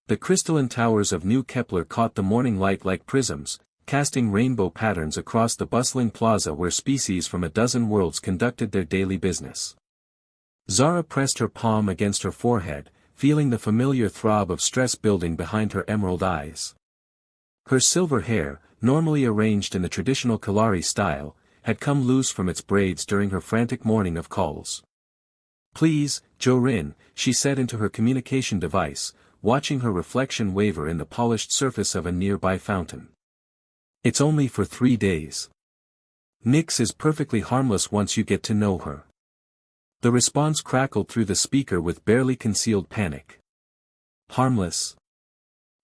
The crystalline towers of New Kepler caught the morning light like prisms, casting rainbow patterns across the bustling plaza where species from a dozen worlds conducted their daily business. Zara pressed her palm against her forehead, feeling the familiar throb of stress building behind her emerald eyes. Her silver hair, normally arranged in the traditional Kalari style, had come loose from its braids during her frantic morning of calls. "Please, Jorin," she said into her communication device, watching her reflection waver in the polished surface of a nearby fountain. "It's only for 3 days. Nyx is perfectly harmless once you get to know her." The response crackled through the speaker with barely concealed panic. "Harmless?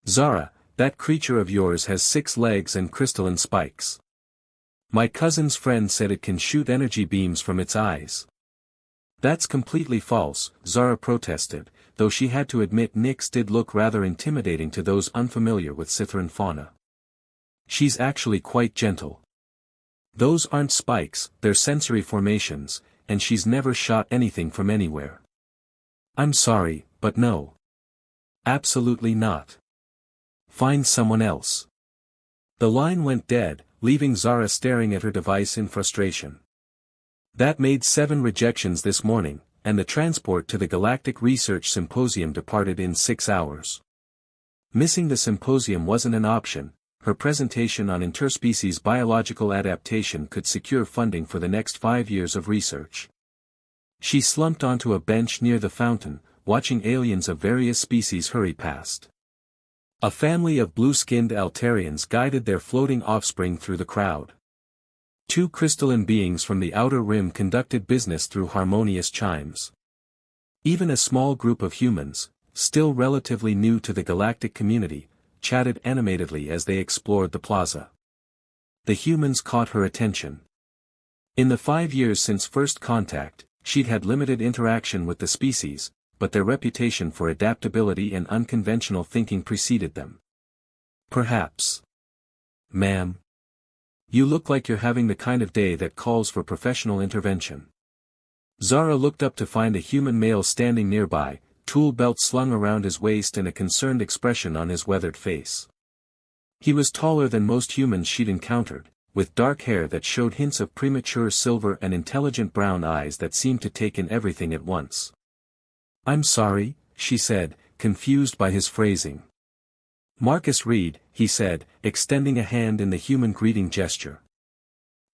Zara, that creature of yours has 6 legs and crystalline spikes. My cousin's friend said it can shoot energy beams from its eyes." "That's completely false," Zara protested, though she had to admit Nyx did look rather intimidating to those unfamiliar with Scythian fauna. "She's actually quite gentle. Those aren't spikes, they're sensory formations, and she's never shot anything from anywhere." "I'm sorry, but no. Absolutely not. Find someone else." The line went dead, leaving Zara staring at her device in frustration. That made 7 rejections this morning, and the transport to the Galactic Research Symposium departed in 6 hours. Missing the symposium wasn't an option. Her presentation on interspecies biological adaptation could secure funding for the next 5 years of research. She slumped onto a bench near the fountain, watching aliens of various species hurry past. A family of blue-skinned Altarians guided their floating offspring through the crowd. 2 crystalline beings from the outer rim conducted business through harmonious chimes. Even a small group of humans, still relatively new to the galactic community, chatted animatedly as they explored the plaza. The humans caught her attention. In the 5 years since first contact, she'd had limited interaction with the species, but their reputation for adaptability and unconventional thinking preceded them. "Perhaps. Ma'am. You look like you're having the kind of day that calls for professional intervention." Zara looked up to find a human male standing nearby, tool belt slung around his waist and a concerned expression on his weathered face. He was taller than most humans she'd encountered, with dark hair that showed hints of premature silver and intelligent brown eyes that seemed to take in everything at once. "I'm sorry," she said, confused by his phrasing. "Marcus Reed," he said, extending a hand in the human greeting gesture.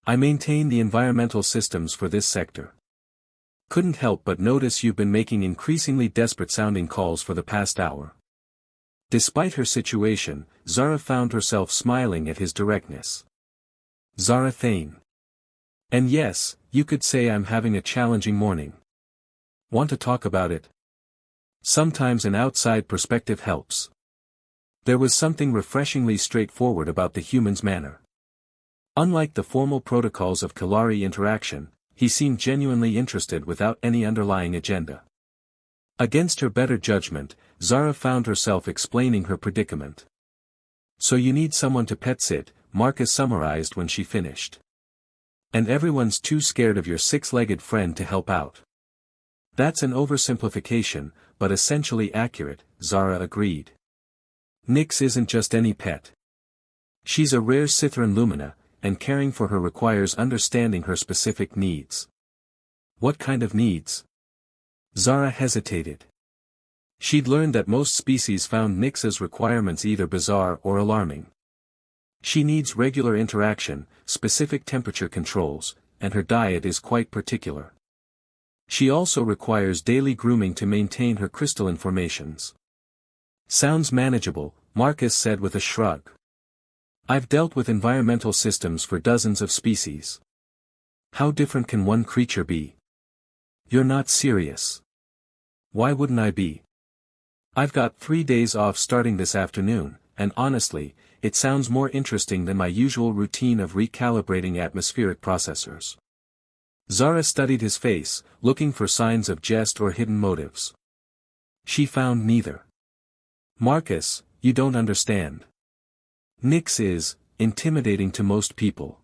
"I maintain the environmental systems for this sector. Couldn't help but notice you've been making increasingly desperate-sounding calls for the past hour." Despite her situation, Zara found herself smiling at his directness. "Zara Thane. And yes, you could say I'm having a challenging morning. Want to talk about it? Sometimes an outside perspective helps." There was something refreshingly straightforward about the human's manner. Unlike the formal protocols of Kalari interaction, he seemed genuinely interested without any underlying agenda. Against her better judgment, Zara found herself explaining her predicament. "So you need someone to pet sit," Marcus summarized when she finished. "And everyone's too scared of your 6-legged friend to help out." "That's an oversimplification, but essentially accurate," Zara agreed. "Nyx isn't just any pet. She's a rare Scythian lumina, and caring for her requires understanding her specific needs." "What kind of needs?" Zara hesitated. She'd learned that most species found Nyx's requirements either bizarre or alarming. She needs regular interaction, specific temperature controls, and her diet is quite particular. She also requires daily grooming to maintain her crystalline formations. "Sounds manageable," Marcus said with a shrug. "I've dealt with environmental systems for dozens of species. How different can one creature be?" "You're not serious." "Why wouldn't I be? I've got 3 days off starting this afternoon, and honestly, it sounds more interesting than my usual routine of recalibrating atmospheric processors." Zara studied his face, looking for signs of jest or hidden motives. She found neither. "Marcus, you don't understand. Nyx is intimidating to most people.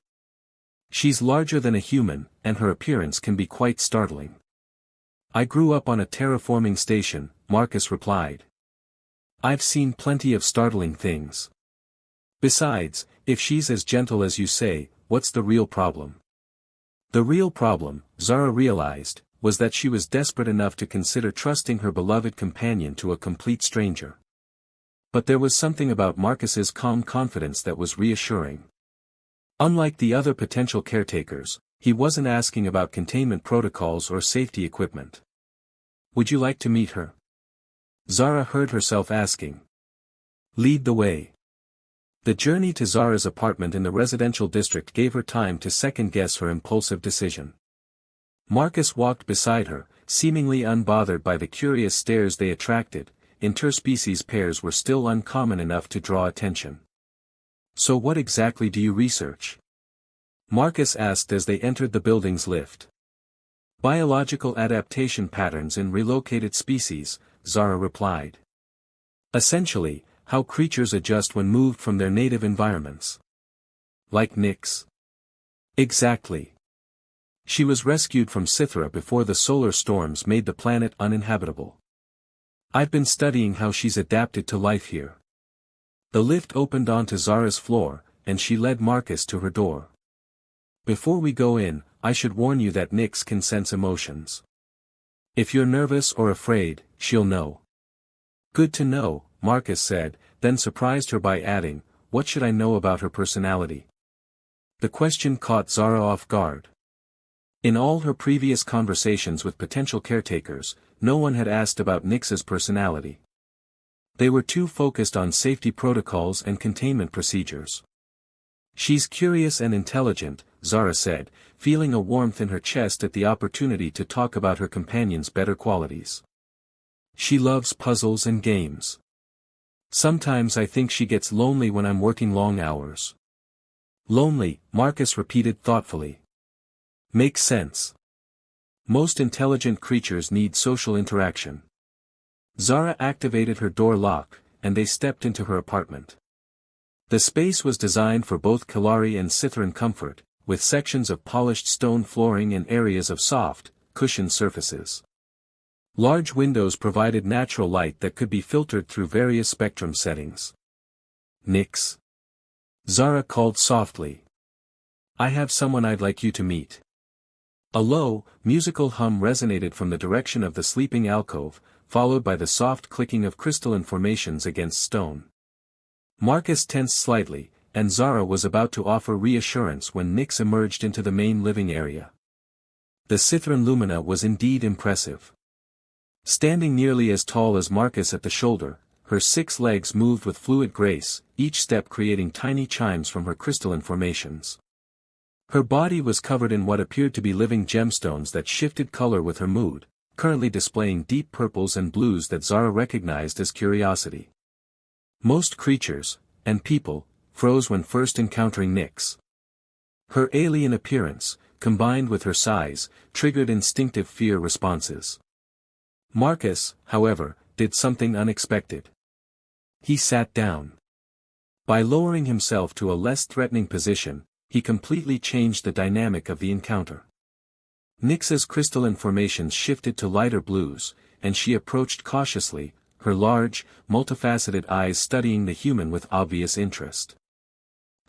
She's larger than a human, and her appearance can be quite startling." "I grew up on a terraforming station," Marcus replied. I've seen plenty of startling things. Besides, if she's as gentle as you say, what's the real problem? The real problem, Zara realized, was that she was desperate enough to consider trusting her beloved companion to a complete stranger. But there was something about Marcus's calm confidence that was reassuring. Unlike the other potential caretakers, he wasn't asking about containment protocols or safety equipment. Would you like to meet her? Zara heard herself asking. Lead the way. The journey to Zara's apartment in the residential district gave her time to second-guess her impulsive decision. Marcus walked beside her, seemingly unbothered by the curious stares they attracted. Interspecies pairs were still uncommon enough to draw attention. So what exactly do you research? Marcus asked as they entered the building's lift. Biological adaptation patterns in relocated species, Zara replied. Essentially, how creatures adjust when moved from their native environments. Like Nyx. Exactly. She was rescued from Scythera before the solar storms made the planet uninhabitable. I've been studying how she's adapted to life here. The lift opened onto Zara's floor, and she led Marcus to her door. Before we go in, I should warn you that Nyx can sense emotions. If you're nervous or afraid, she'll know. Good to know, Marcus said, then surprised her by adding, what should I know about her personality? The question caught Zara off guard. In all her previous conversations with potential caretakers, no one had asked about Nyx's personality. They were too focused on safety protocols and containment procedures. She's curious and intelligent, Zara said, feeling a warmth in her chest at the opportunity to talk about her companion's better qualities. She loves puzzles and games. Sometimes I think she gets lonely when I'm working long hours. Lonely, Marcus repeated thoughtfully. Makes sense. Most intelligent creatures need social interaction. Zara activated her door lock, and they stepped into her apartment. The space was designed for both Kalari and Scytheran comfort, with sections of polished stone flooring and areas of soft, cushioned surfaces. Large windows provided natural light that could be filtered through various spectrum settings. Nyx. Zara called softly. I have someone I'd like you to meet. A low, musical hum resonated from the direction of the sleeping alcove, followed by the soft clicking of crystalline formations against stone. Marcus tensed slightly, and Zara was about to offer reassurance when Nyx emerged into the main living area. The Scytheran Lumina was indeed impressive. Standing nearly as tall as Marcus at the shoulder, her 6 legs moved with fluid grace, each step creating tiny chimes from her crystalline formations. Her body was covered in what appeared to be living gemstones that shifted color with her mood, currently displaying deep purples and blues that Zara recognized as curiosity. Most creatures, and people, froze when first encountering Nyx. Her alien appearance, combined with her size, triggered instinctive fear responses. Marcus, however, did something unexpected. He sat down. By lowering himself to a less threatening position, he completely changed the dynamic of the encounter. Nyx's crystalline formations shifted to lighter blues, and she approached cautiously, her large, multifaceted eyes studying the human with obvious interest.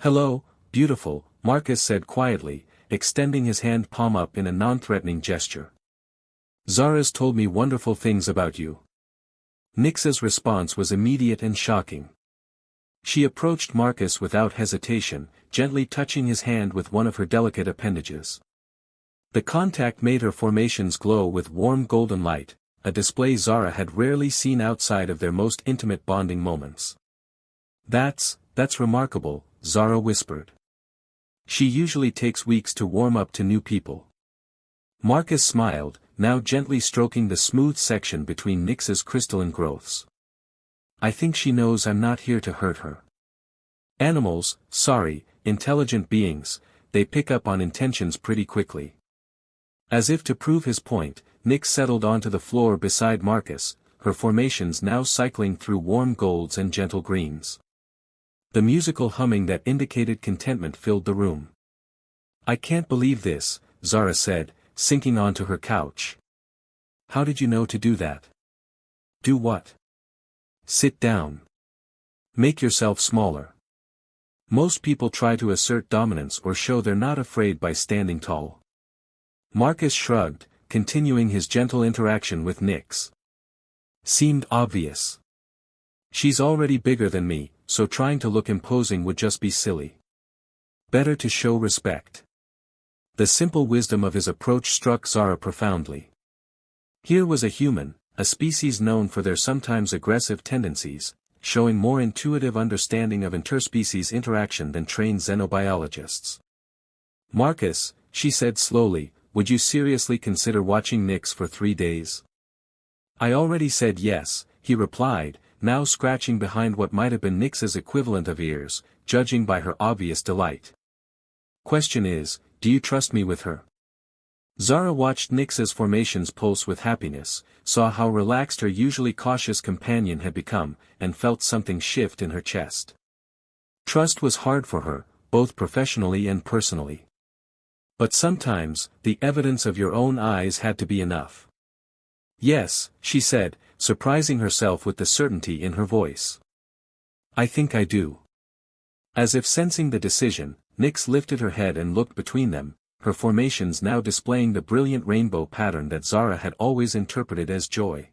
Hello, beautiful, Marcus said quietly, extending his hand palm up in a non-threatening gesture. Zara's told me wonderful things about you. Nyx's response was immediate and shocking. She approached Marcus without hesitation, gently touching his hand with one of her delicate appendages. The contact made her formations glow with warm golden light, a display Zara had rarely seen outside of their most intimate bonding moments. That's remarkable, Zara whispered. She usually takes weeks to warm up to new people. Marcus smiled, now gently stroking the smooth section between Nyx's crystalline growths. I think she knows I'm not here to hurt her. Animals, intelligent beings, they pick up on intentions pretty quickly. As if to prove his point, Nyx settled onto the floor beside Marcus, her formations now cycling through warm golds and gentle greens. The musical humming that indicated contentment filled the room. I can't believe this, Zara said, sinking onto her couch. How did you know to do that? Do what? Sit down. Make yourself smaller. Most people try to assert dominance or show they're not afraid by standing tall. Marcus shrugged, continuing his gentle interaction with Nyx. Seemed obvious. She's already bigger than me, so trying to look imposing would just be silly. Better to show respect. The simple wisdom of his approach struck Zara profoundly. Here was a human, a species known for their sometimes aggressive tendencies, showing more intuitive understanding of interspecies interaction than trained xenobiologists. Marcus, she said slowly, would you seriously consider watching Nyx for 3 days? I already said yes, he replied, now scratching behind what might have been Nyx's equivalent of ears, judging by her obvious delight. Question is, do you trust me with her? Zara watched Nyx's formations pulse with happiness, saw how relaxed her usually cautious companion had become, and felt something shift in her chest. Trust was hard for her, both professionally and personally. But sometimes, the evidence of your own eyes had to be enough. Yes, she said, surprising herself with the certainty in her voice. I think I do. As if sensing the decision, Nyx lifted her head and looked between them, her formations now displaying the brilliant rainbow pattern that Zara had always interpreted as joy.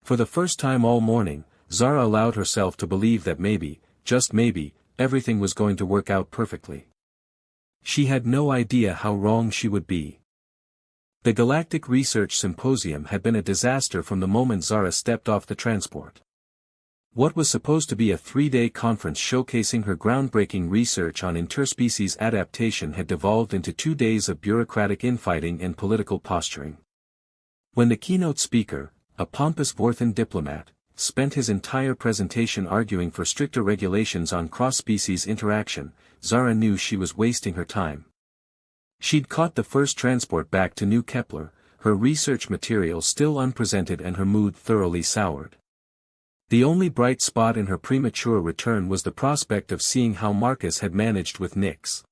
For the first time all morning, Zara allowed herself to believe that maybe, just maybe, everything was going to work out perfectly. She had no idea how wrong she would be. The Galactic Research Symposium had been a disaster from the moment Zara stepped off the transport. What was supposed to be a 3-day conference showcasing her groundbreaking research on interspecies adaptation had devolved into 2 days of bureaucratic infighting and political posturing. When the keynote speaker, a pompous Vorthan diplomat, spent his entire presentation arguing for stricter regulations on cross-species interaction, Zara knew she was wasting her time. She'd caught the first transport back to New Kepler, her research material still unpresented and her mood thoroughly soured. The only bright spot in her premature return was the prospect of seeing how Marcus had managed with Nyx.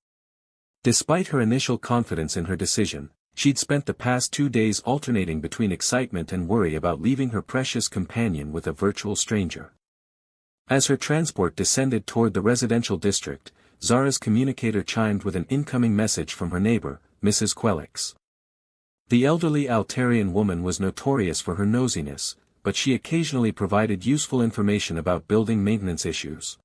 Despite her initial confidence in her decision, she'd spent the past 2 days alternating between excitement and worry about leaving her precious companion with a virtual stranger. As her transport descended toward the residential district, Zara's communicator chimed with an incoming message from her neighbor, Mrs. Quelix. The elderly Altarian woman was notorious for her nosiness, but she occasionally provided useful information about building maintenance issues.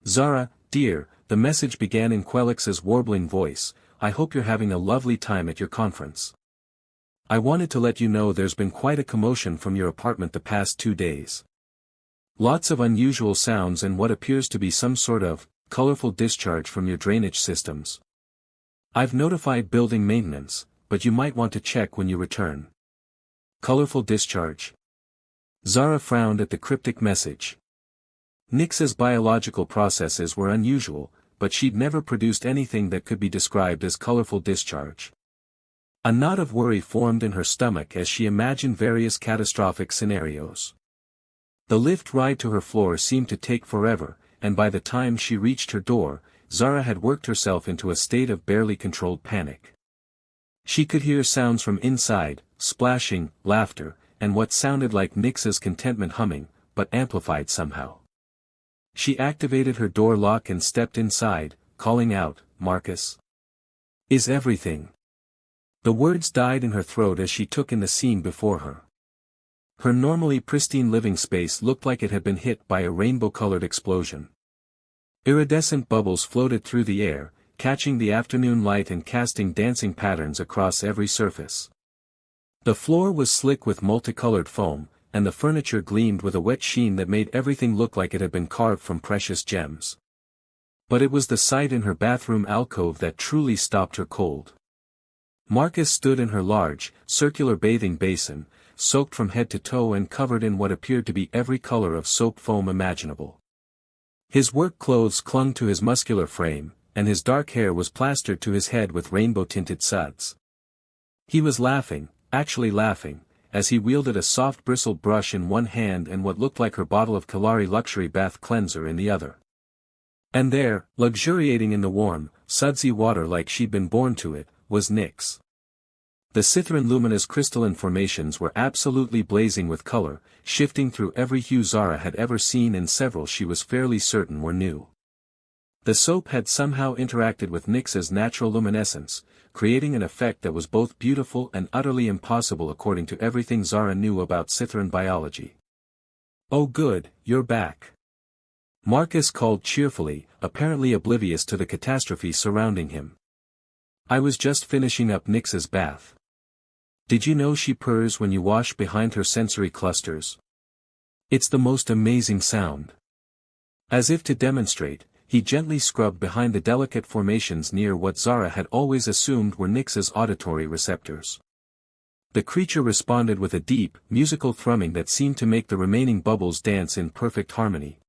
Zara, dear, the message began in Quelix's warbling voice, I hope you're having a lovely time at your conference. I wanted to let you know there's been quite a commotion from your apartment the past 2 days. Lots of unusual sounds and what appears to be some sort of colorful discharge from your drainage systems. I've notified building maintenance, but you might want to check when you return. Colorful discharge. Zara frowned at the cryptic message. Nyx's biological processes were unusual, but she'd never produced anything that could be described as colorful discharge. A knot of worry formed in her stomach as she imagined various catastrophic scenarios. The lift ride to her floor seemed to take forever, and by the time she reached her door, Zara had worked herself into a state of barely controlled panic. She could hear sounds from inside, splashing, laughter, and what sounded like Nyx's contentment humming, but amplified somehow. She activated her door lock and stepped inside, calling out, Marcus. Is everything? The words died in her throat as she took in the scene before her. Her normally pristine living space looked like it had been hit by a rainbow-colored explosion. Iridescent bubbles floated through the air, catching the afternoon light and casting dancing patterns across every surface. The floor was slick with multicolored foam, and the furniture gleamed with a wet sheen that made everything look like it had been carved from precious gems. But it was the sight in her bathroom alcove that truly stopped her cold. Marcus stood in her large, circular bathing basin, soaked from head to toe and covered in what appeared to be every color of soap foam imaginable. His work clothes clung to his muscular frame, and his dark hair was plastered to his head with rainbow-tinted suds. He was laughing, actually laughing, as he wielded a soft bristled brush in one hand and what looked like her bottle of Kalari luxury bath cleanser in the other. And there, luxuriating in the warm, sudsy water like she'd been born to it, was Nyx. The Scytheran luminous crystalline formations were absolutely blazing with color, shifting through every hue Zara had ever seen and several she was fairly certain were new. The soap had somehow interacted with Nyx's natural luminescence, creating an effect that was both beautiful and utterly impossible according to everything Zara knew about Scytheran biology. "Oh good, you're back," Marcus called cheerfully, apparently oblivious to the catastrophe surrounding him. "I was just finishing up Nyx's bath. Did you know she purrs when you wash behind her sensory clusters? It's the most amazing sound." As if to demonstrate, he gently scrubbed behind the delicate formations near what Zara had always assumed were Nyx's auditory receptors. The creature responded with a deep, musical thrumming that seemed to make the remaining bubbles dance in perfect harmony.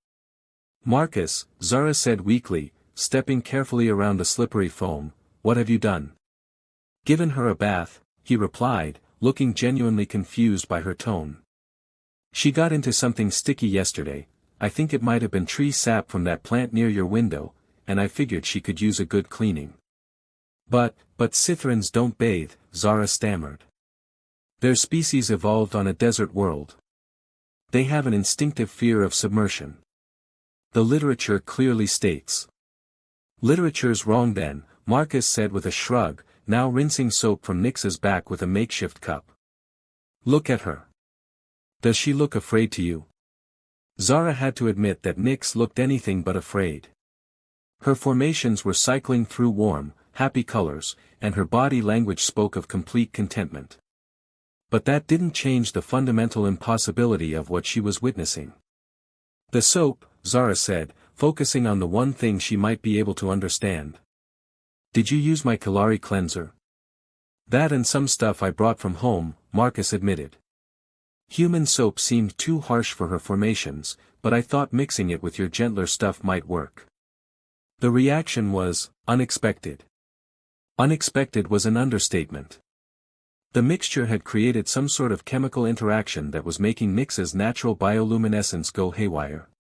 "Marcus," Zara said weakly, stepping carefully around the slippery foam, "what have you done?" "Given her a bath," he replied, looking genuinely confused by her tone. "She got into something sticky yesterday. I think it might have been tree sap from that plant near your window, and I figured she could use a good cleaning." But Scytherans don't bathe," Zara stammered. "Their species evolved on a desert world. They have an instinctive fear of submersion. The literature clearly states." "Literature's wrong then," Marcus said with a shrug, now rinsing soap from Nyx's back with a makeshift cup. "Look at her. Does she look afraid to you?" Zara had to admit that Nyx looked anything but afraid. Her formations were cycling through warm, happy colors, and her body language spoke of complete contentment. But that didn't change the fundamental impossibility of what she was witnessing. "The soap," Zara said, focusing on the one thing she might be able to understand. "Did you use my Kalari cleanser?" "That and some stuff I brought from home," Marcus admitted. "Human soap seemed too harsh for her formations, but I thought mixing it with your gentler stuff might work." The reaction was unexpected. Unexpected was an understatement. The mixture had created some sort of chemical interaction that was making Nyx's natural bioluminescence go haywire.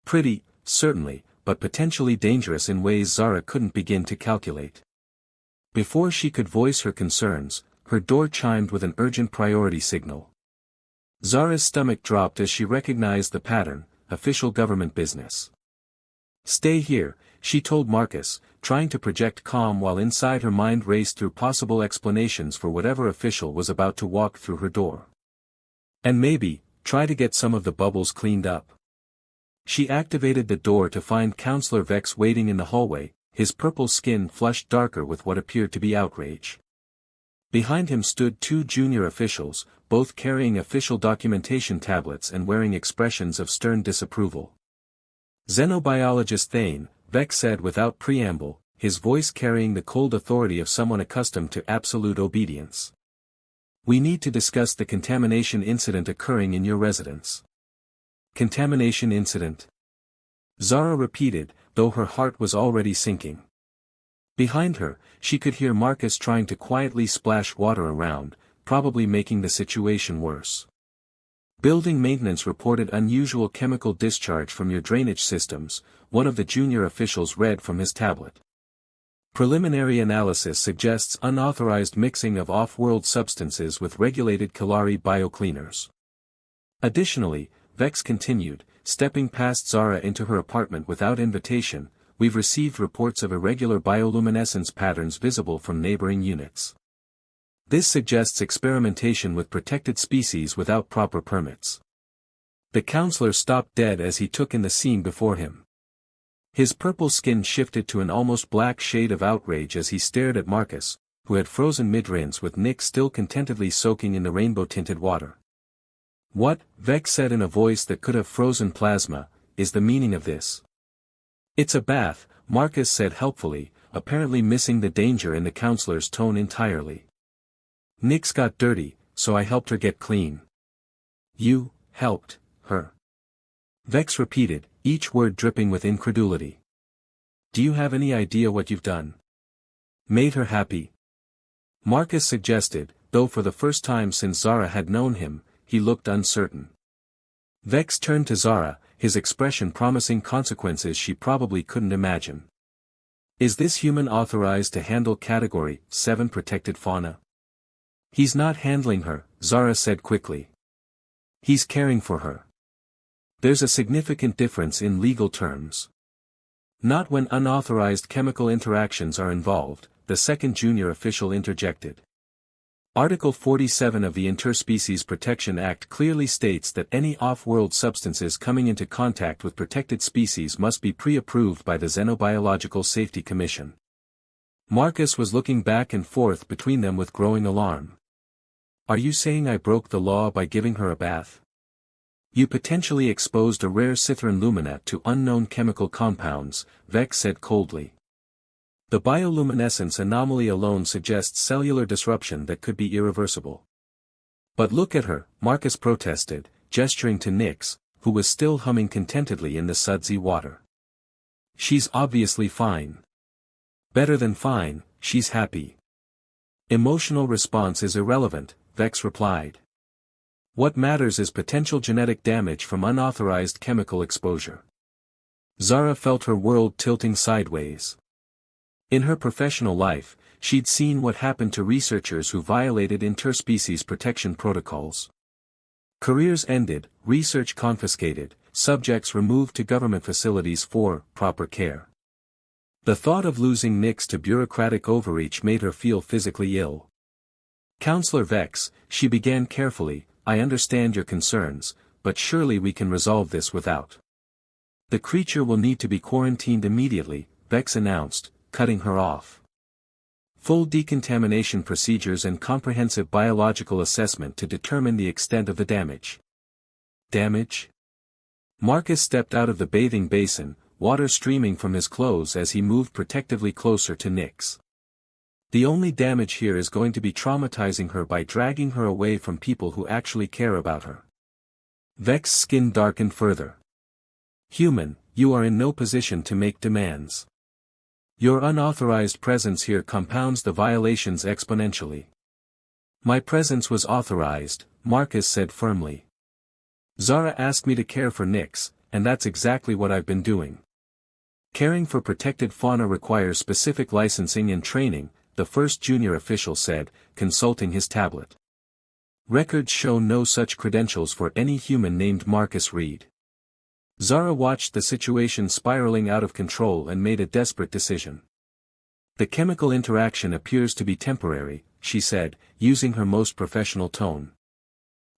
Pretty, certainly, but potentially dangerous in ways Zara couldn't begin to calculate. Before she could voice her concerns, her door chimed with an urgent priority signal. Zara's stomach dropped as she recognized the pattern: official government business. "Stay here," she told Marcus, trying to project calm while inside her mind raced through possible explanations for whatever official was about to walk through her door. "And maybe, try to get some of the bubbles cleaned up." She activated the door to find Counselor Vex waiting in the hallway, his purple skin flushed darker with what appeared to be outrage. Behind him stood two junior officials, both carrying official documentation tablets and wearing expressions of stern disapproval. "Xenobiologist Thane," Vex said without preamble, his voice carrying the cold authority of someone accustomed to absolute obedience. "We need to discuss the contamination incident occurring in your residence." "Contamination incident?" Zara repeated, though her heart was already sinking. Behind her, she could hear Marcus trying to quietly splash water around, probably making the situation worse. "Building maintenance reported unusual chemical discharge from your drainage systems," one of the junior officials read from his tablet. "Preliminary analysis suggests unauthorized mixing of off-world substances with regulated Kalari biocleaners." Additionally, Vex continued, stepping past Zara into her apartment without invitation, "We've received reports of irregular bioluminescence patterns visible from neighboring units. This suggests experimentation with protected species without proper permits." The counselor stopped dead as he took in the scene before him. His purple skin shifted to an almost black shade of outrage as he stared at Marcus, who had frozen mid-rinse with Nyx still contentedly soaking in the rainbow-tinted water. "What," Vex said in a voice that could have frozen plasma, "is the meaning of this?" "It's a bath," Marcus said helpfully, apparently missing the danger in the counselor's tone entirely. "Nyx got dirty, so I helped her get clean." "You helped her?" Vex repeated, each word dripping with incredulity. "Do you have any idea what you've done?" "Made her happy?" Marcus suggested, though for the first time since Zara had known him, he looked uncertain. Vex turned to Zara, his expression promising consequences she probably couldn't imagine. "Is this human authorized to handle Category 7 protected fauna?" He's not handling her, Zara said quickly. He's caring for her. There's a significant difference in legal terms. Not when unauthorized chemical interactions are involved, the second junior official interjected. Article 47 of the Interspecies Protection Act clearly states that any off-world substances coming into contact with protected species must be pre-approved by the Xenobiological Safety Commission. Marcus was looking back and forth between them with growing alarm. Are you saying I broke the law by giving her a bath? You potentially exposed a rare Scytheran luminat to unknown chemical compounds, Vex said coldly. The bioluminescence anomaly alone suggests cellular disruption that could be irreversible. But look at her, Marcus protested, gesturing to Nyx, who was still humming contentedly in the sudsy water. She's obviously fine. Better than fine, she's happy. Emotional response is irrelevant, Vex replied. What matters is potential genetic damage from unauthorized chemical exposure. Zara felt her world tilting sideways. In her professional life, she'd seen what happened to researchers who violated interspecies protection protocols. Careers ended, research confiscated, subjects removed to government facilities for proper care. The thought of losing Nyx to bureaucratic overreach made her feel physically ill. Counselor Vex, she began carefully, I understand your concerns, but surely we can resolve this without. The creature will need to be quarantined immediately, Vex announced, cutting her off. Full decontamination procedures and comprehensive biological assessment to determine the extent of the damage. Damage? Marcus stepped out of the bathing basin, water streaming from his clothes as he moved protectively closer to Nyx. The only damage here is going to be traumatizing her by dragging her away from people who actually care about her. Vex's skin darkened further. Human, you are in no position to make demands. Your unauthorized presence here compounds the violations exponentially. My presence was authorized, Marcus said firmly. Zara asked me to care for Nyx, and that's exactly what I've been doing. Caring for protected fauna requires specific licensing and training, the first junior official said, consulting his tablet. Records show no such credentials for any human named Marcus Reed. Zara watched the situation spiraling out of control and made a desperate decision. The chemical interaction appears to be temporary, she said, using her most professional tone.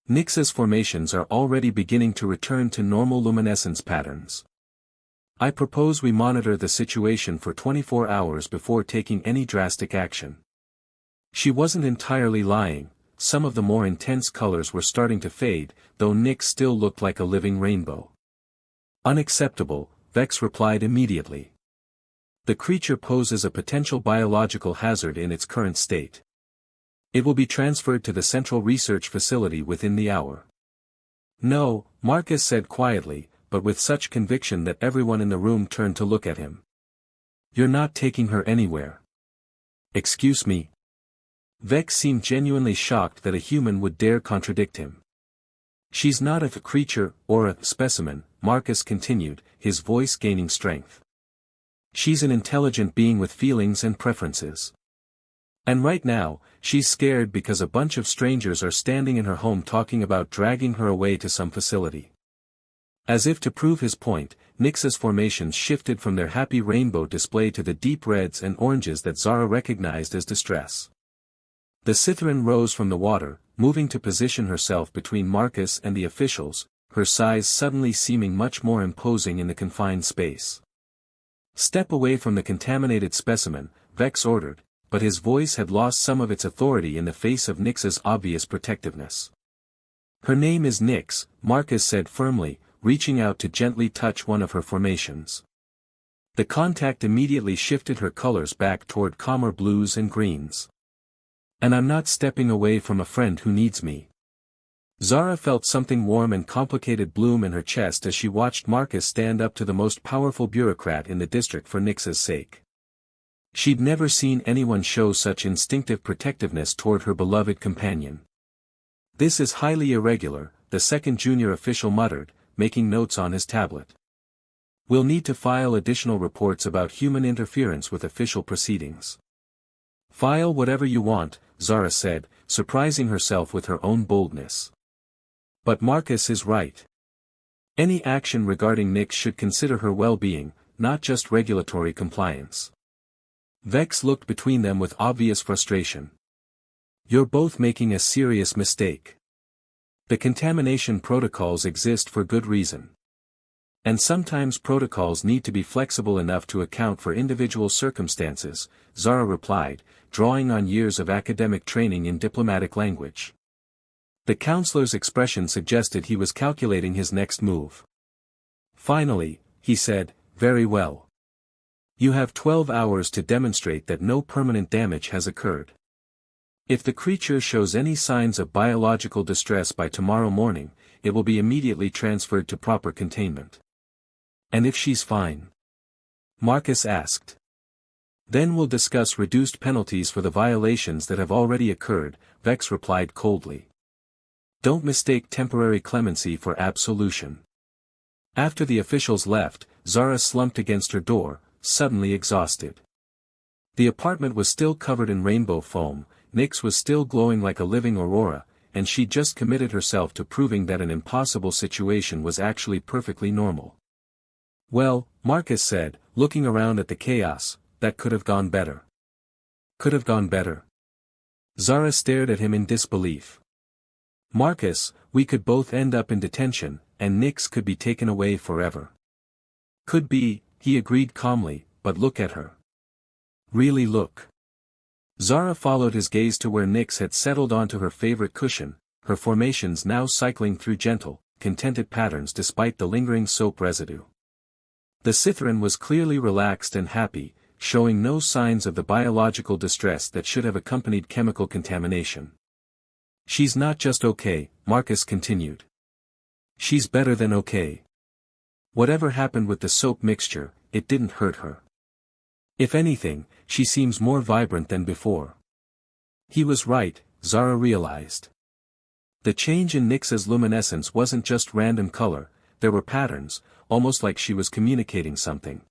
Nyx's formations are already beginning to return to normal luminescence patterns. I propose we monitor the situation for 24 hours before taking any drastic action. She wasn't entirely lying, some of the more intense colors were starting to fade, though Nyx still looked like a living rainbow. Unacceptable, Vex replied immediately. The creature poses a potential biological hazard in its current state. It will be transferred to the central research facility within the hour. No, Marcus said quietly, but with such conviction that everyone in the room turned to look at him. You're not taking her anywhere. Excuse me. Vex seemed genuinely shocked that a human would dare contradict him. She's not a creature, or a specimen, Marcus continued, his voice gaining strength. She's an intelligent being with feelings and preferences. And right now, she's scared because a bunch of strangers are standing in her home talking about dragging her away to some facility. As if to prove his point, Nyx's formations shifted from their happy rainbow display to the deep reds and oranges that Zara recognized as distress. The Scytheran rose from the water, moving to position herself between Marcus and the officials, her size suddenly seeming much more imposing in the confined space. Step away from the contaminated specimen, Vex ordered, but his voice had lost some of its authority in the face of Nyx's obvious protectiveness. Her name is Nyx, Marcus said firmly, reaching out to gently touch one of her formations. The contact immediately shifted her colors back toward calmer blues and greens. And I'm not stepping away from a friend who needs me. Zara felt something warm and complicated bloom in her chest as she watched Marcus stand up to the most powerful bureaucrat in the district for Nyx's sake. She'd never seen anyone show such instinctive protectiveness toward her beloved companion. This is highly irregular, the second junior official muttered, making notes on his tablet. We'll need to file additional reports about human interference with official proceedings. File whatever you want, Zara said, surprising herself with her own boldness. But Marcus is right. Any action regarding Nyx should consider her well-being, not just regulatory compliance. Vex looked between them with obvious frustration. You're both making a serious mistake. The contamination protocols exist for good reason. And sometimes protocols need to be flexible enough to account for individual circumstances, Zara replied, drawing on years of academic training in diplomatic language. The counselor's expression suggested he was calculating his next move. Finally, he said, "Very well. You have 12 hours to demonstrate that no permanent damage has occurred. If the creature shows any signs of biological distress by tomorrow morning, it will be immediately transferred to proper containment." "And if she's fine?" Marcus asked. "Then we'll discuss reduced penalties for the violations that have already occurred," Vex replied coldly. "Don't mistake temporary clemency for absolution." After the officials left, Zara slumped against her door, suddenly exhausted. The apartment was still covered in rainbow foam, Nyx was still glowing like a living aurora, and she'd just committed herself to proving that an impossible situation was actually perfectly normal. "Well," Marcus said, looking around at the chaos, "that could have gone better." "Could have gone better?" Zara stared at him in disbelief. "Marcus, we could both end up in detention, and Nyx could be taken away forever." "Could be," he agreed calmly, "but look at her. Really look." Zara followed his gaze to where Nyx had settled onto her favorite cushion, her formations now cycling through gentle, contented patterns despite the lingering soap residue. The Scytheran was clearly relaxed and happy, showing no signs of the biological distress that should have accompanied chemical contamination. "She's not just okay," Marcus continued. "She's better than okay. Whatever happened with the soap mixture, it didn't hurt her. If anything, she seems more vibrant than before." He was right, Zara realized. The change in Nyx's luminescence wasn't just random color, there were patterns, almost like she was communicating something.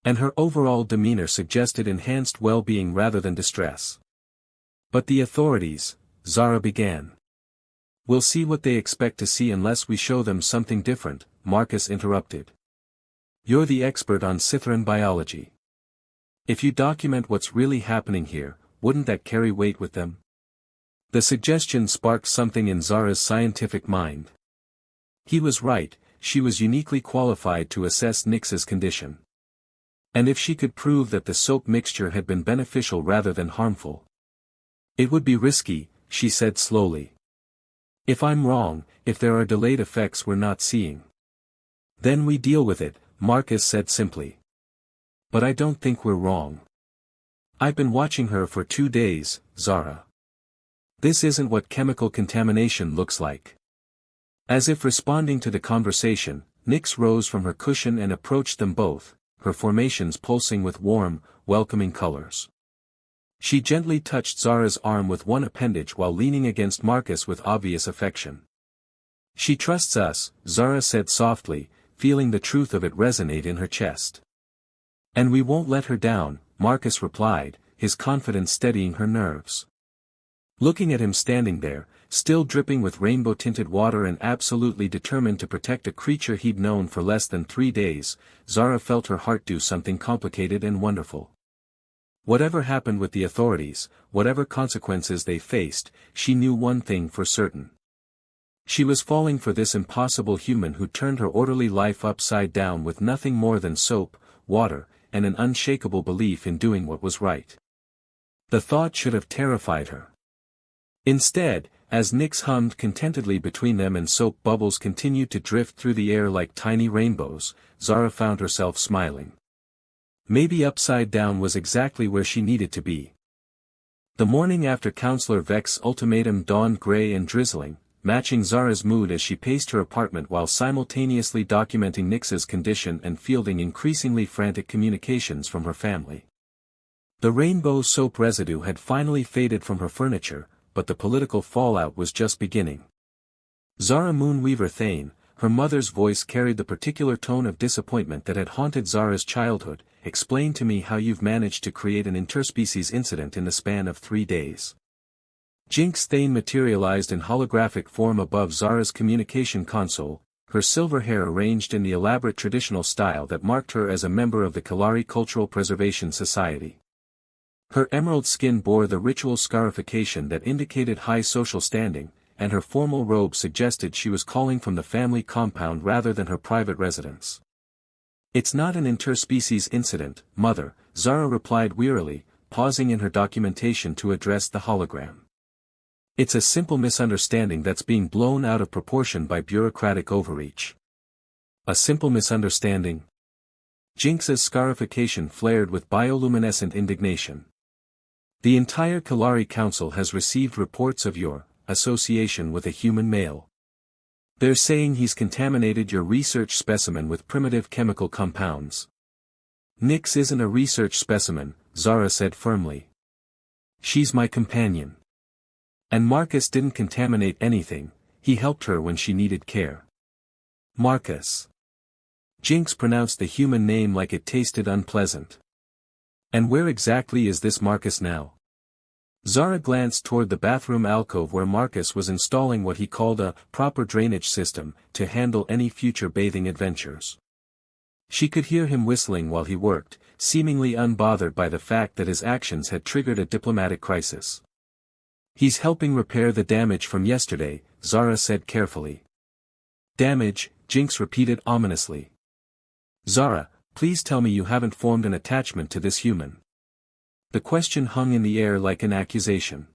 And her overall demeanor suggested enhanced well-being rather than distress. "But the authorities," Zara began. "We'll see what they expect to see unless we show them something different," Marcus interrupted. "You're the expert on Scytheran biology. If you document what's really happening here, wouldn't that carry weight with them?" The suggestion sparked something in Zara's scientific mind. He was right, she was uniquely qualified to assess Nyx's condition. And if she could prove that the soap mixture had been beneficial rather than harmful. "It would be risky," she said slowly. "If I'm wrong, if there are delayed effects we're not seeing. Then we deal with it," Marcus said simply. "But I don't think we're wrong. I've been watching her for 2 days, Zara. This isn't what chemical contamination looks like." As if responding to the conversation, Nyx rose from her cushion and approached them both, her formations pulsing with warm, welcoming colors. She gently touched Zara's arm with one appendage while leaning against Marcus with obvious affection. "She trusts us," Zara said softly, feeling the truth of it resonate in her chest. "And we won't let her down," Marcus replied, his confidence steadying her nerves. Looking at him standing there, still dripping with rainbow-tinted water and absolutely determined to protect a creature he'd known for less than 3 days, Zara felt her heart do something complicated and wonderful. Whatever happened with the authorities, whatever consequences they faced, she knew one thing for certain. She was falling for this impossible human who turned her orderly life upside down with nothing more than soap, water, and an unshakable belief in doing what was right. The thought should have terrified her. Instead, as Nyx hummed contentedly between them and soap bubbles continued to drift through the air like tiny rainbows, Zara found herself smiling. Maybe upside down was exactly where she needed to be. The morning after Counselor Vex's ultimatum dawned gray and drizzling, matching Zara's mood as she paced her apartment while simultaneously documenting Nyx's condition and fielding increasingly frantic communications from her family. The rainbow soap residue had finally faded from her furniture, but the political fallout was just beginning. Zara Moonweaver Thane, her mother's voice carried the particular tone of disappointment that had haunted Zara's childhood. "Explain to me how you've managed to create an interspecies incident in the span of 3 days. Jinx Thane materialized in holographic form above Zara's communication console, her silver hair arranged in the elaborate traditional style that marked her as a member of the Kalari Cultural Preservation Society. Her emerald skin bore the ritual scarification that indicated high social standing, and her formal robe suggested she was calling from the family compound rather than her private residence. "It's not an interspecies incident, Mother," Zara replied wearily, pausing in her documentation to address the hologram. "It's a simple misunderstanding that's being blown out of proportion by bureaucratic overreach." "A simple misunderstanding?" Jinx's scarification flared with bioluminescent indignation. "The entire Kalari Council has received reports of your association with a human male. They're saying he's contaminated your research specimen with primitive chemical compounds." "Nyx isn't a research specimen," Zara said firmly. "She's my companion. And Marcus didn't contaminate anything, he helped her when she needed care." "Marcus." Jinx pronounced the human name like it tasted unpleasant. "And where exactly is this Marcus now?" Zara glanced toward the bathroom alcove where Marcus was installing what he called a proper drainage system to handle any future bathing adventures. She could hear him whistling while he worked, seemingly unbothered by the fact that his actions had triggered a diplomatic crisis. "He's helping repair the damage from yesterday," Zara said carefully. "Damage," Jinx repeated ominously. "Zara, please tell me you haven't formed an attachment to this human." The question hung in the air like an accusation.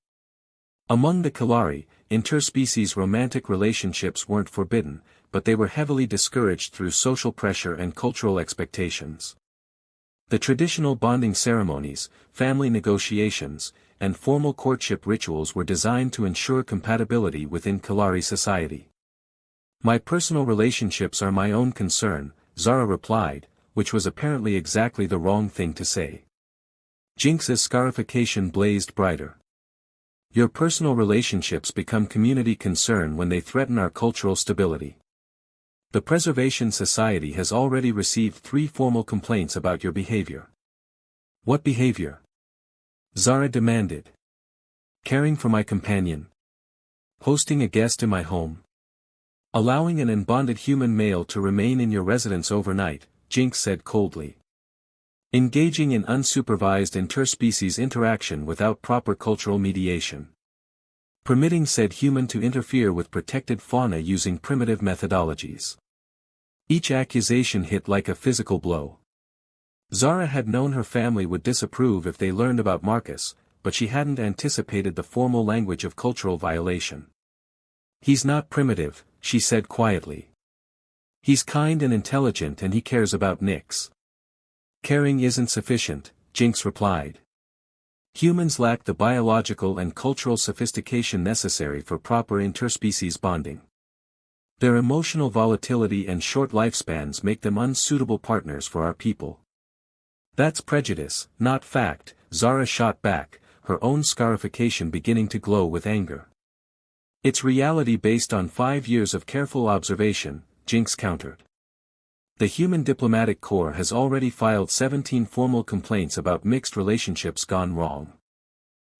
Among the Kalari, interspecies romantic relationships weren't forbidden, but they were heavily discouraged through social pressure and cultural expectations. The traditional bonding ceremonies, family negotiations, and formal courtship rituals were designed to ensure compatibility within Kalari society. "My personal relationships are my own concern," Zara replied, which was apparently exactly the wrong thing to say. Jinx's scarification blazed brighter. "Your personal relationships become community concern when they threaten our cultural stability. The Preservation Society has already received 3 formal complaints about your behavior." "What behavior?" Zara demanded. "Caring for my companion. Hosting a guest in my home. Allowing an unbonded human male to remain in your residence overnight," Jinx said coldly. "Engaging in unsupervised interspecies interaction without proper cultural mediation. Permitting said human to interfere with protected fauna using primitive methodologies." Each accusation hit like a physical blow. Zara had known her family would disapprove if they learned about Marcus, but she hadn't anticipated the formal language of cultural violation. "He's not primitive," she said quietly. "He's kind and intelligent and he cares about Nyx." "Caring isn't sufficient," Jinx replied. "Humans lack the biological and cultural sophistication necessary for proper interspecies bonding. Their emotional volatility and short lifespans make them unsuitable partners for our people." "That's prejudice, not fact," Zara shot back, her own scarification beginning to glow with anger. "It's reality based on 5 years of careful observation," Jinx countered. "The Human Diplomatic Corps has already filed 17 formal complaints about mixed relationships gone wrong.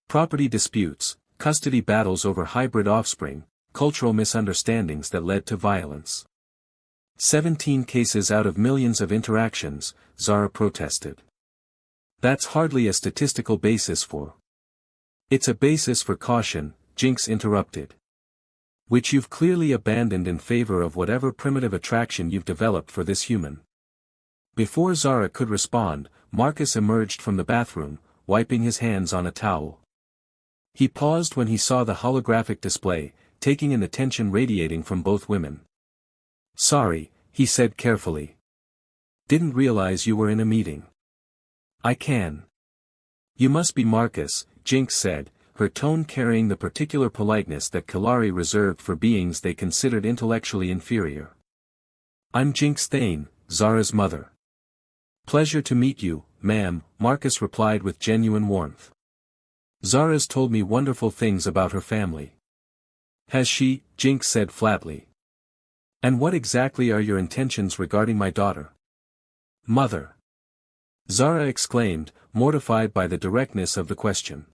Property disputes, custody battles over hybrid offspring, cultural misunderstandings that led to violence. 17 cases out of millions of interactions," Zara protested. "That's hardly a statistical basis for." "It's a basis for caution," Jinx interrupted. "Which you've clearly abandoned in favor of whatever primitive attraction you've developed for this human." Before Zara could respond, Marcus emerged from the bathroom, wiping his hands on a towel. He paused when he saw the holographic display, taking in the tension radiating from both women. "Sorry," he said carefully. "Didn't realize you were in a meeting." "I can." "You must be Marcus," Jinx said, her tone carrying the particular politeness that Kalari reserved for beings they considered intellectually inferior. "I'm Jinx Thane, Zara's mother." "Pleasure to meet you, ma'am," Marcus replied with genuine warmth. "Zara's told me wonderful things about her family." "Has she?" Jinx said flatly. "And what exactly are your intentions regarding my daughter?" "Mother!" Zara exclaimed, mortified by the directness of the question.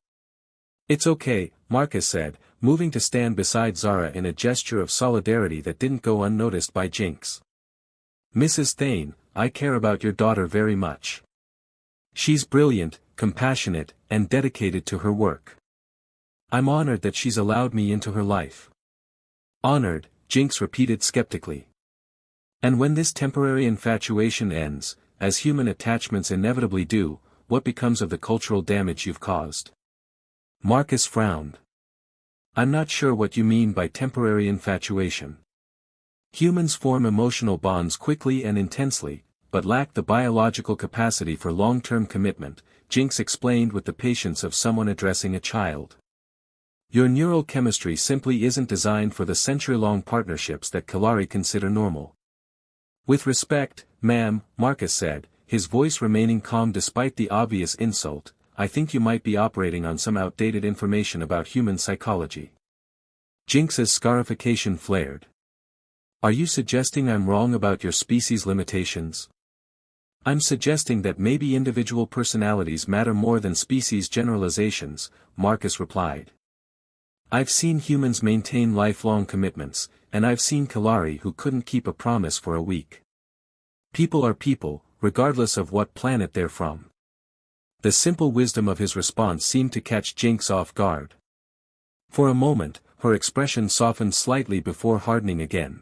It's okay, Marcus said, moving to stand beside Zara in a gesture of solidarity that didn't go unnoticed by Jinx. Mrs. Thane, I care about your daughter very much. She's brilliant, compassionate, and dedicated to her work. I'm honored that she's allowed me into her life. Honored, Jinx repeated skeptically. And when this temporary infatuation ends, as human attachments inevitably do, what becomes of the cultural damage you've caused? Marcus frowned. I'm not sure what you mean by temporary infatuation. Humans form emotional bonds quickly and intensely, but lack the biological capacity for long-term commitment, Jinx explained with the patience of someone addressing a child. Your neural chemistry simply isn't designed for the century-long partnerships that Kalari consider normal. With respect, ma'am, Marcus said, his voice remaining calm despite the obvious insult, I think you might be operating on some outdated information about human psychology. Jinx's scarification flared. Are you suggesting I'm wrong about your species' limitations? I'm suggesting that maybe individual personalities matter more than species generalizations, Marcus replied. I've seen humans maintain lifelong commitments, and I've seen Kalari who couldn't keep a promise for a week. People are people, regardless of what planet they're from. The simple wisdom of his response seemed to catch Jinx off guard. For a moment, her expression softened slightly before hardening again.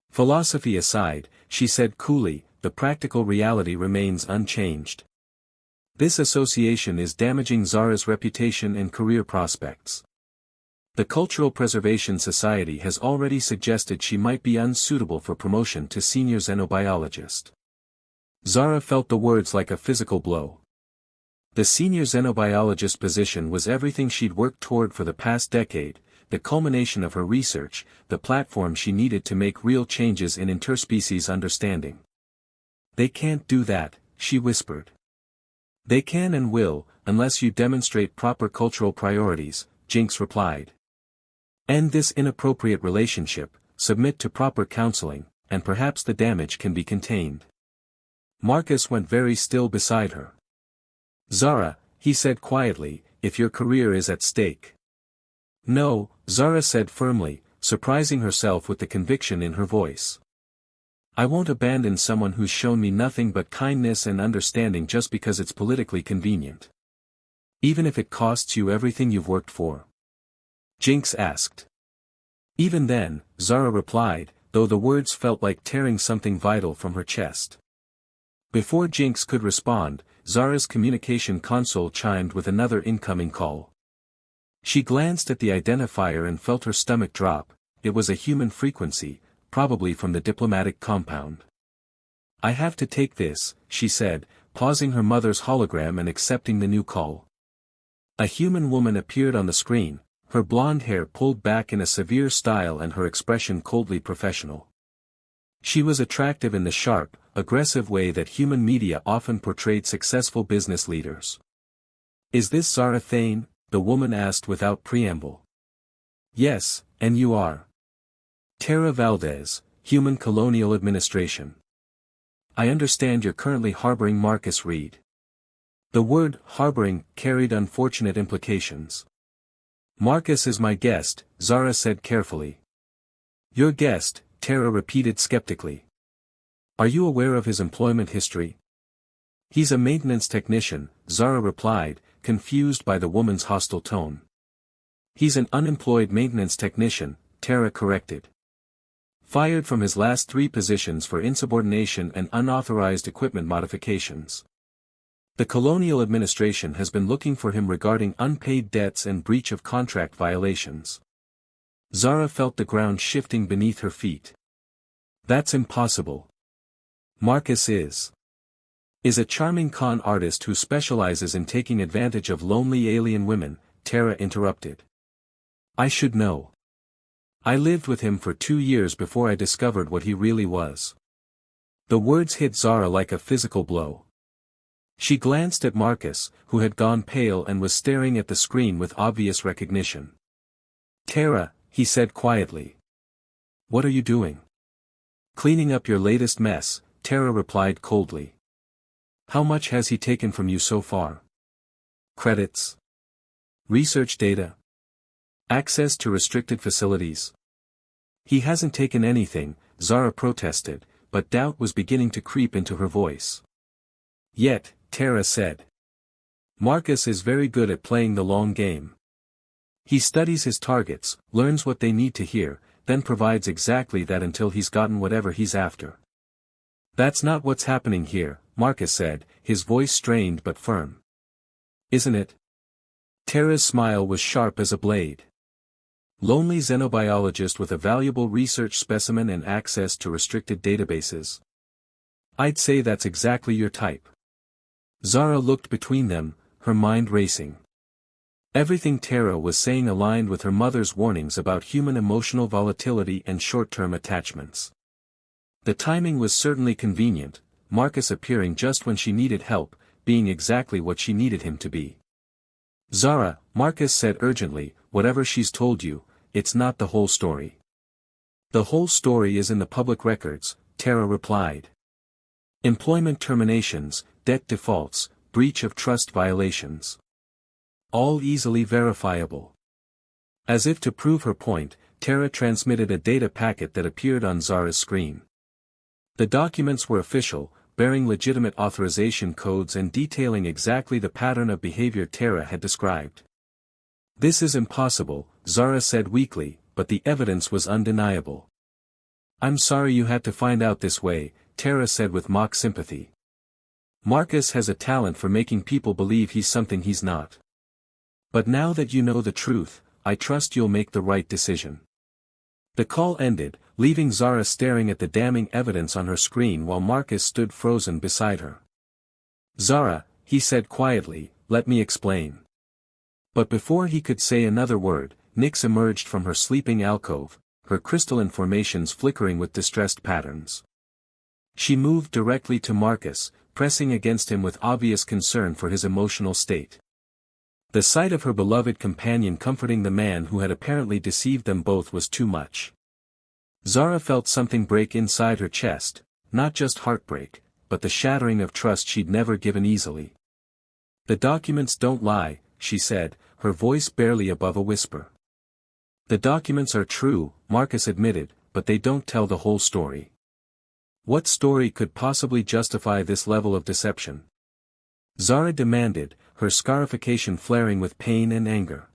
Philosophy aside, she said coolly, the practical reality remains unchanged. This association is damaging Zara's reputation and career prospects. The Cultural Preservation Society has already suggested she might be unsuitable for promotion to senior xenobiologist. Zara felt the words like a physical blow. The senior xenobiologist position was everything she'd worked toward for the past decade, the culmination of her research, the platform she needed to make real changes in interspecies understanding. They can't do that, she whispered. They can and will, unless you demonstrate proper cultural priorities, Jinx replied. End this inappropriate relationship, submit to proper counseling, and perhaps the damage can be contained. Marcus went very still beside her. Zara, he said quietly, if your career is at stake. No, Zara said firmly, surprising herself with the conviction in her voice. I won't abandon someone who's shown me nothing but kindness and understanding just because it's politically convenient. Even if it costs you everything you've worked for? Jinx asked. Even then, Zara replied, though the words felt like tearing something vital from her chest. Before Jinx could respond, Zara's communication console chimed with another incoming call. She glanced at the identifier and felt her stomach drop. It was a human frequency, probably from the diplomatic compound. I have to take this, she said, pausing her mother's hologram and accepting the new call. A human woman appeared on the screen, her blonde hair pulled back in a severe style and her expression coldly professional. She was attractive in the sharp, aggressive way that human media often portrayed successful business leaders. Is this Zara Thane? The woman asked without preamble. Yes, and you are. Tara Valdez, Human Colonial Administration. I understand you're currently harboring Marcus Reed. The word harboring carried unfortunate implications. Marcus is my guest, Zara said carefully. Your guest, Tara repeated skeptically. Are you aware of his employment history? He's a maintenance technician, Zara replied, confused by the woman's hostile tone. He's an unemployed maintenance technician, Tara corrected. Fired from his last 3 positions for insubordination and unauthorized equipment modifications. The Colonial Administration has been looking for him regarding unpaid debts and breach of contract violations. Zara felt the ground shifting beneath her feet. That's impossible. Marcus is a charming con artist who specializes in taking advantage of lonely alien women, Tara interrupted. I should know. I lived with him for 2 years before I discovered what he really was. The words hit Zara like a physical blow. She glanced at Marcus, who had gone pale and was staring at the screen with obvious recognition. Tara, he said quietly. What are you doing? Cleaning up your latest mess, Tara replied coldly. How much has he taken from you so far? Credits. Research data. Access to restricted facilities. He hasn't taken anything, Zara protested, but doubt was beginning to creep into her voice. Yet, Terra said. Marcus is very good at playing the long game. He studies his targets, learns what they need to hear, then provides exactly that until he's gotten whatever he's after. That's not what's happening here, Marcus said, his voice strained but firm. Isn't it? Terra's smile was sharp as a blade. Lonely xenobiologist with a valuable research specimen and access to restricted databases. I'd say that's exactly your type. Zara looked between them, her mind racing. Everything Terra was saying aligned with her mother's warnings about human emotional volatility and short-term attachments. The timing was certainly convenient, Marcus appearing just when she needed help, being exactly what she needed him to be. Zara, Marcus said urgently, whatever she's told you, it's not the whole story. The whole story is in the public records, Terra replied. Employment terminations, debt defaults, breach of trust violations. All easily verifiable. As if to prove her point, Terra transmitted a data packet that appeared on Zara's screen. The documents were official, bearing legitimate authorization codes and detailing exactly the pattern of behavior Terra had described. This is impossible, Zara said weakly, but the evidence was undeniable. I'm sorry you had to find out this way, Terra said with mock sympathy. Marcus has a talent for making people believe he's something he's not. But now that you know the truth, I trust you'll make the right decision. The call ended, leaving Zara staring at the damning evidence on her screen while Marcus stood frozen beside her. Zara, he said quietly, let me explain. But before he could say another word, Nyx emerged from her sleeping alcove, her crystalline formations flickering with distressed patterns. She moved directly to Marcus, pressing against him with obvious concern for his emotional state. The sight of her beloved companion comforting the man who had apparently deceived them both was too much. Zara felt something break inside her chest, not just heartbreak, but the shattering of trust she'd never given easily. The documents don't lie, she said, her voice barely above a whisper. The documents are true, Marcus admitted, but they don't tell the whole story. What story could possibly justify this level of deception? Zara demanded, her scarification flaring with pain and anger.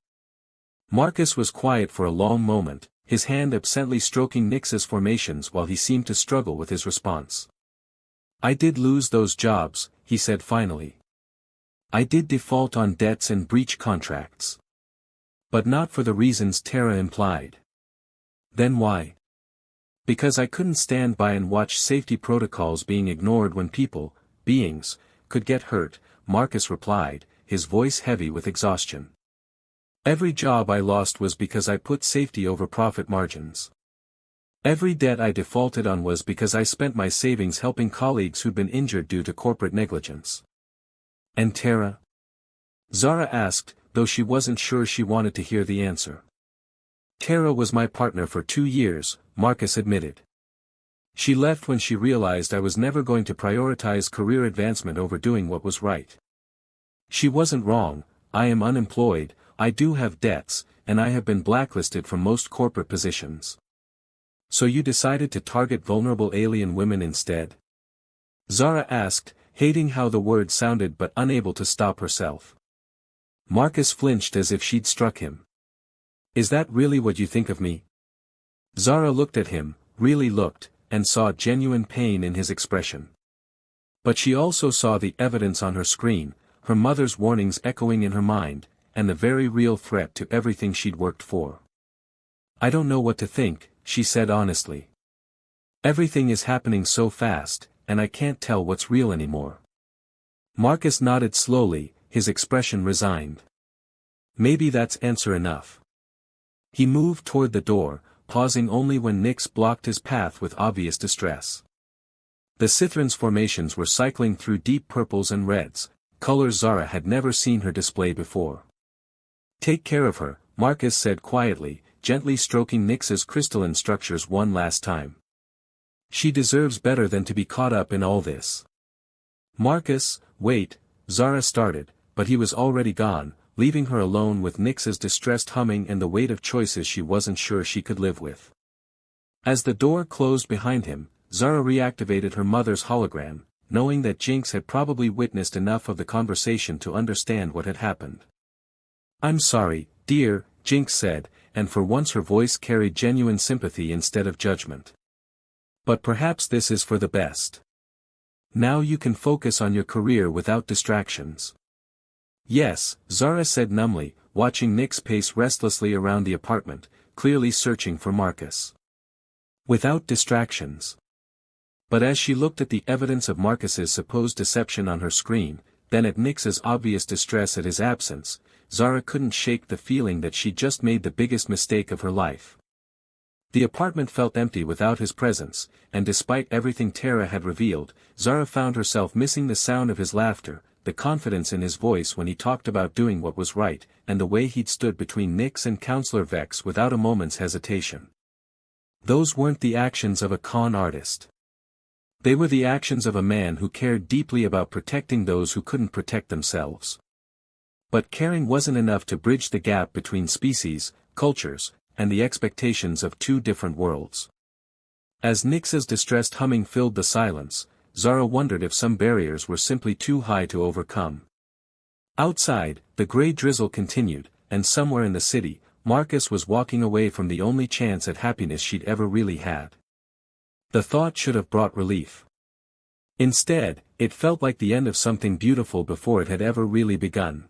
Marcus was quiet for a long moment, his hand absently stroking Nyx's formations while he seemed to struggle with his response. I did lose those jobs, he said finally. I did default on debts and breach contracts. But not for the reasons Terra implied. Then why? Because I couldn't stand by and watch safety protocols being ignored when people, beings, could get hurt, Marcus replied, his voice heavy with exhaustion. Every job I lost was because I put safety over profit margins. Every debt I defaulted on was because I spent my savings helping colleagues who'd been injured due to corporate negligence. And Terra? Zara asked, though she wasn't sure she wanted to hear the answer. Terra was my partner for 2 years, Marcus admitted. She left when she realized I was never going to prioritize career advancement over doing what was right. She wasn't wrong, I am unemployed, I do have debts, and I have been blacklisted from most corporate positions. So you decided to target vulnerable alien women instead? Zara asked, hating how the word sounded but unable to stop herself. Marcus flinched as if she'd struck him. Is that really what you think of me? Zara looked at him, really looked, and saw genuine pain in his expression. But she also saw the evidence on her screen, her mother's warnings echoing in her mind, and the very real threat to everything she'd worked for. I don't know what to think, she said honestly. Everything is happening so fast, and I can't tell what's real anymore. Marcus nodded slowly, his expression resigned. Maybe that's answer enough. He moved toward the door, pausing only when Nyx blocked his path with obvious distress. The Cithran's formations were cycling through deep purples and reds, colors Zara had never seen her display before. Take care of her, Marcus said quietly, gently stroking Nyx's crystalline structures one last time. She deserves better than to be caught up in all this. Marcus, wait, Zara started, but he was already gone, leaving her alone with Nyx's distressed humming and the weight of choices she wasn't sure she could live with. As the door closed behind him, Zara reactivated her mother's hologram, knowing that Jinx had probably witnessed enough of the conversation to understand what had happened. "I'm sorry, dear," Jinx said, and for once her voice carried genuine sympathy instead of judgment. "But perhaps this is for the best. Now you can focus on your career without distractions." "Yes," Zara said numbly, watching Nyx pace restlessly around the apartment, clearly searching for Marcus. "Without distractions." But as she looked at the evidence of Marcus's supposed deception on her screen, then at Nyx's obvious distress at his absence, Zara couldn't shake the feeling that she'd just made the biggest mistake of her life. The apartment felt empty without his presence, and despite everything Terra had revealed, Zara found herself missing the sound of his laughter, the confidence in his voice when he talked about doing what was right, and the way he'd stood between Nyx and Counselor Vex without a moment's hesitation. Those weren't the actions of a con artist. They were the actions of a man who cared deeply about protecting those who couldn't protect themselves. But caring wasn't enough to bridge the gap between species, cultures, and the expectations of two different worlds. As Nyx's distressed humming filled the silence, Zara wondered if some barriers were simply too high to overcome. Outside, the gray drizzle continued, and somewhere in the city, Marcus was walking away from the only chance at happiness she'd ever really had. The thought should have brought relief. Instead, it felt like the end of something beautiful before it had ever really begun.